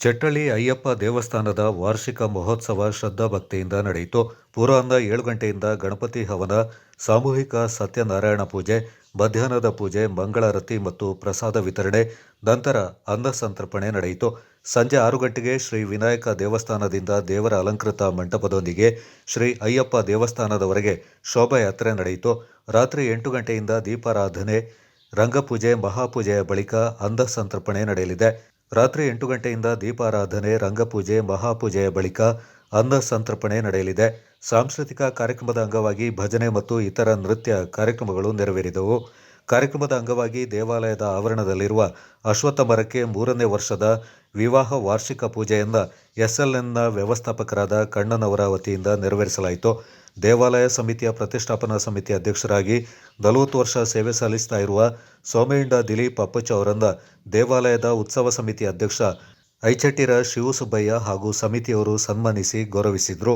ಚೆಟ್ಟಳ್ಳಿ ಅಯ್ಯಪ್ಪ ದೇವಸ್ಥಾನದ ವಾರ್ಷಿಕ ಮಹೋತ್ಸವ ಶ್ರದ್ಧಾಭಕ್ತಿಯಿಂದ ನಡೆಯಿತು. ಪೂರ್ವಾಹ್ನ 7 ಗಂಟೆಯಿಂದ ಗಣಪತಿ ಹವನ, ಸಾಮೂಹಿಕ ಸತ್ಯನಾರಾಯಣ ಪೂಜೆ, ಮಧ್ಯಾಹ್ನದ ಪೂಜೆ, ಮಂಗಳಾರತಿ ಮತ್ತು ಪ್ರಸಾದ ವಿತರಣೆ, ನಂತರ ಅನ್ನ ಸಂತರ್ಪಣೆ ನಡೆಯಿತು. ಸಂಜೆ 6 ಗಂಟೆಗೆ ಶ್ರೀ ವಿನಾಯಕ ದೇವಸ್ಥಾನದಿಂದ ದೇವರ ಅಲಂಕೃತ ಮಂಟಪದೊಂದಿಗೆ ಶ್ರೀ ಅಯ್ಯಪ್ಪ ದೇವಸ್ಥಾನದವರೆಗೆ ಶೋಭಾಯಾತ್ರೆ ನಡೆಯಿತು. ರಾತ್ರಿ 8 ಗಂಟೆಯಿಂದ ದೀಪಾರಾಧನೆ, ರಂಗಪೂಜೆ, ಮಹಾಪೂಜೆಯ ಬಳಿಕ ಅನ್ನ ಸಂತರ್ಪಣೆ ನಡೆಯಲಿದೆ. ರಾತ್ರಿ 8 ಗಂಟೆಯಿಂದ ದೀಪಾರಾಧನೆ, ರಂಗಪೂಜೆ, ಮಹಾಪೂಜೆಯ ಬಳಿಕ ಅನ್ನ ಸಂತರ್ಪಣೆ ನಡೆಯಲಿದೆ. ಸಾಂಸ್ಕೃತಿಕ ಕಾರ್ಯಕ್ರಮದ ಅಂಗವಾಗಿ ಭಜನೆ ಮತ್ತು ಇತರ ನೃತ್ಯ ಕಾರ್ಯಕ್ರಮಗಳು ನೆರವೇರಿದವು. ಕಾರ್ಯಕ್ರಮದ ಅಂಗವಾಗಿ ದೇವಾಲಯದ ಆವರಣದಲ್ಲಿರುವ ಅಶ್ವತ್ಥ ಮರಕ್ಕೆ 3ನೇ ವರ್ಷದ ವಿವಾಹ ವಾರ್ಷಿಕ ಪೂಜೆಯನ್ನು ಎಸ್ಎಲ್ಎನ್ನ ವ್ಯವಸ್ಥಾಪಕರಾದ ಕಣ್ಣನವರ ವತಿಯಿಂದ ನೆರವೇರಿಸಲಾಯಿತು. ದೇವಾಲಯ ಸಮಿತಿಯ ಪ್ರತಿಷ್ಠಾಪನಾ ಸಮಿತಿ ಅಧ್ಯಕ್ಷರಾಗಿ 40 ವರ್ಷ ಸೇವೆ ಸಲ್ಲಿಸ್ತಾ ಇರುವ ಸೋಮಯ್ಯ ದಿಲೀಪ್ ಅಪ್ಪಚ್ಚ ಅವರನ್ನು ದೇವಾಲಯದ ಉತ್ಸವ ಸಮಿತಿ ಅಧ್ಯಕ್ಷ ಐಚೆಟ್ಟಿರ ಶಿವಸುಬ್ಬಯ್ಯ ಹಾಗೂ ಸಮಿತಿಯವರು ಸನ್ಮಾನಿಸಿ ಗೌರವಿಸಿದರು.